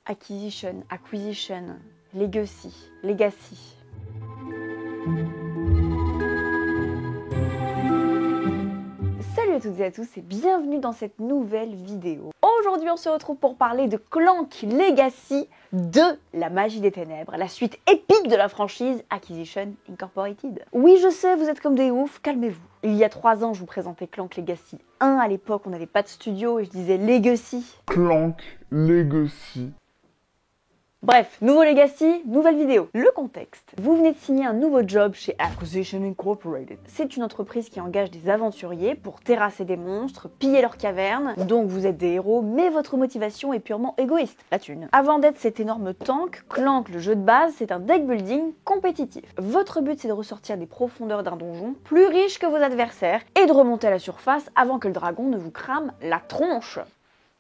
acquisition, legacy. Salut à toutes et à tous et bienvenue dans cette nouvelle vidéo. Aujourd'hui on se retrouve pour parler de Clank Legacy de La Magie des Ténèbres, la suite épique de la franchise Acquisition Incorporated. Oui je sais, vous êtes comme des oufs, calmez-vous. Il y a 3 ans je vous présentais Clank Legacy 1, à l'époque on n'avait pas de studio et je disais Legacy. Clank Legacy. Bref, nouveau Legacy, nouvelle vidéo. Le contexte. Vous venez de signer un nouveau job chez Acquisition Incorporated. C'est une entreprise qui engage des aventuriers pour terrasser des monstres, piller leurs cavernes. Donc vous êtes des héros, mais votre motivation est purement égoïste, la thune. Avant d'être cet énorme tank, Clank, le jeu de base, c'est un deck building compétitif. Votre but c'est de ressortir des profondeurs d'un donjon plus riche que vos adversaires et de remonter à la surface avant que le dragon ne vous crame la tronche.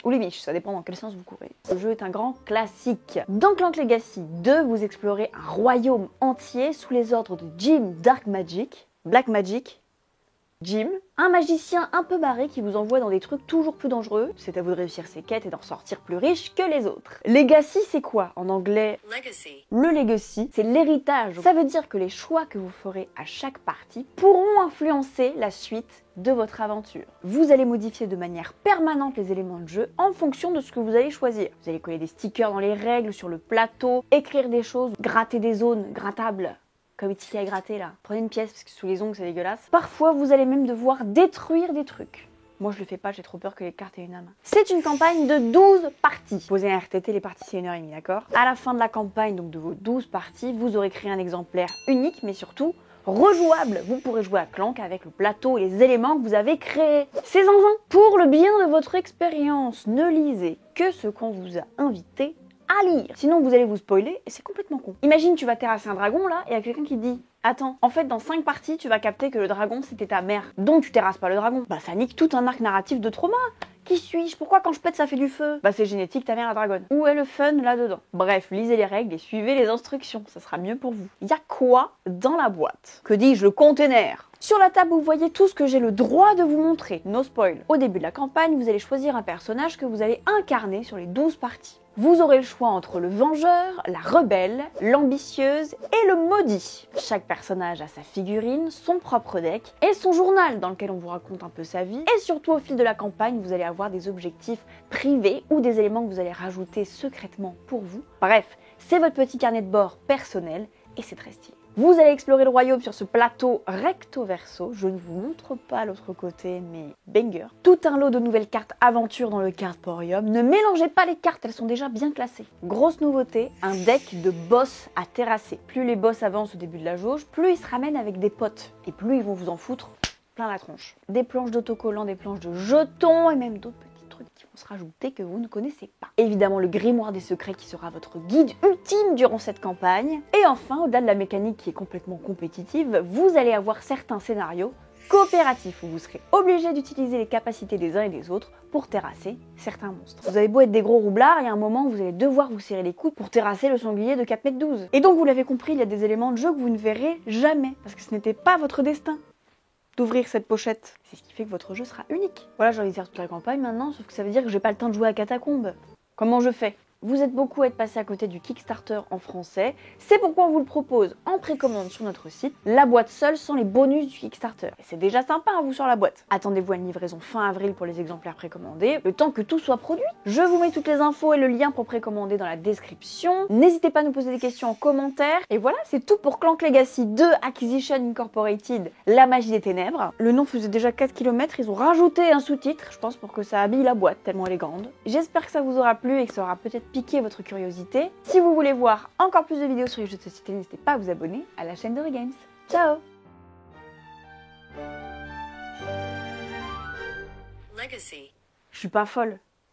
Ou les miches, ça dépend dans quel sens vous courez. Ce jeu est un grand classique. Dans Clank Legacy 2, vous explorez un royaume entier sous les ordres de Jim Dark Magic, Black Magic, Jim, un magicien un peu barré qui vous envoie dans des trucs toujours plus dangereux. C'est à vous de réussir ses quêtes et d'en sortir plus riche que les autres. Legacy, c'est quoi en anglais? Legacy. Le legacy, c'est l'héritage. Ça veut dire que les choix que vous ferez à chaque partie pourront influencer la suite de votre aventure. Vous allez modifier de manière permanente les éléments de jeu en fonction de ce que vous allez choisir. Vous allez coller des stickers dans les règles, sur le plateau, écrire des choses, gratter des zones grattables. Comme ici à gratter là. Prenez une pièce parce que sous les ongles c'est dégueulasse. Parfois vous allez même devoir détruire des trucs. Moi je le fais pas, j'ai trop peur que les cartes aient une âme. C'est une campagne de 12 parties. Posez un RTT, les parties c'est 1h30, d'accord? À la fin de la campagne, donc de vos 12 parties, vous aurez créé un exemplaire unique mais surtout rejouable. Vous pourrez jouer à Clank avec le plateau et les éléments que vous avez créés. C'est zinzin. Pour le bien de votre expérience, ne lisez que ce qu'on vous a invité à lire. Sinon vous allez vous spoiler et c'est complètement con. Imagine tu vas terrasser un dragon là et il y a quelqu'un qui te dit attends, en fait dans 5 parties tu vas capter que le dragon c'était ta mère. Donc tu terrasses pas le dragon. Bah ça nique tout un arc narratif de trauma. Qui suis-je? Pourquoi quand je pète ça fait du feu? Bah c'est génétique, ta mère la dragonne. Où est le fun là-dedans? Bref, lisez les règles et suivez les instructions, ça sera mieux pour vous. Y a quoi dans la boîte? Que dis-je, le container? Sur la table, vous voyez tout ce que j'ai le droit de vous montrer, no spoil. Au début de la campagne, vous allez choisir un personnage que vous allez incarner sur les 12 parties. Vous aurez le choix entre le vengeur, la rebelle, l'ambitieuse et le maudit. Chaque personnage a sa figurine, son propre deck et son journal dans lequel on vous raconte un peu sa vie. Et surtout au fil de la campagne, vous allez avoir des objectifs privés ou des éléments que vous allez rajouter secrètement pour vous. Bref, c'est votre petit carnet de bord personnel et c'est très stylé. Vous allez explorer le royaume sur ce plateau recto verso. Je ne vous montre pas l'autre côté, mais banger. Tout un lot de nouvelles cartes aventure dans le Cardporium. Ne mélangez pas les cartes, elles sont déjà bien classées. Grosse nouveauté, un deck de boss à terrasser. Plus les boss avancent au début de la jauge, plus ils se ramènent avec des potes. Et plus ils vont vous en foutre plein la tronche. Des planches d'autocollants, des planches de jetons et même d'autres petits trucs qui vont se rajouter que vous ne connaissez pas. Évidemment le grimoire des secrets qui sera votre guide ultime durant cette campagne. Et enfin, au-delà de la mécanique qui est complètement compétitive, vous allez avoir certains scénarios coopératifs où vous serez obligé d'utiliser les capacités des uns et des autres pour terrasser certains monstres. Vous avez beau être des gros roublards, il y a un moment où vous allez devoir vous serrer les coudes pour terrasser le sanglier de 4,12 m. Et donc vous l'avez compris, il y a des éléments de jeu que vous ne verrez jamais parce que ce n'était pas votre destin d'ouvrir cette pochette. C'est ce qui fait que votre jeu sera unique. Voilà, j'ai envie de faire toute la campagne maintenant, sauf que ça veut dire que j'ai pas le temps de jouer à Catacombes. Comment je fais? Vous êtes beaucoup à être passé à côté du Kickstarter en français. C'est pourquoi on vous le propose en précommande sur notre site. La boîte seule sans les bonus du Kickstarter. Et c'est déjà sympa à vous sur la boîte. Attendez-vous à une livraison fin avril pour les exemplaires précommandés, le temps que tout soit produit. Je vous mets toutes les infos et le lien pour précommander dans la description. N'hésitez pas à nous poser des questions en commentaire. Et voilà, c'est tout pour Clank Legacy 2 Acquisition Incorporated, La Magie des Ténèbres. Le nom faisait déjà 4 km, ils ont rajouté un sous-titre, je pense, pour que ça habille la boîte, tellement elle est grande. J'espère que ça vous aura plu et que ça aura peut-être piquer votre curiosité. Si vous voulez voir encore plus de vidéos sur les jeux de société, n'hésitez pas à vous abonner à la chaîne de Games. Ciao! Legacy. Je suis pas folle.